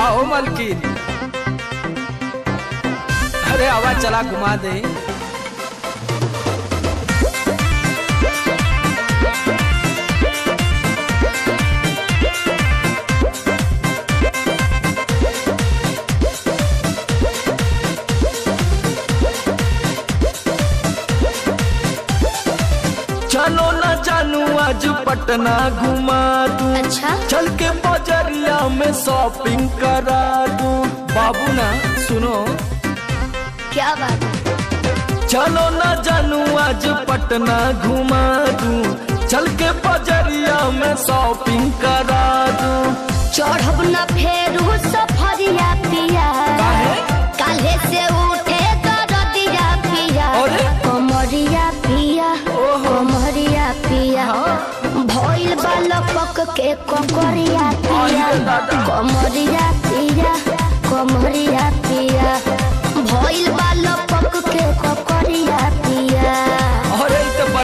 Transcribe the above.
आओ मलकिन, अरे आवाज चला घुमा दे। चलो न जानू आज पटना घुमा दूं। अच्छा चल के बजरिया में शॉपिंग करा दूं। बाबू ना सुनो, क्या बात। चलो न जानू आज पटना घुमा दूं। चल के बजरिया में शॉपिंग करा दूं। चढ़ब न फेरू सफरिया पिया, काले से उठे दरदिया पिया, कमरिया पिया, कमरिया पिया, भइल बालक के ककरिया पिया,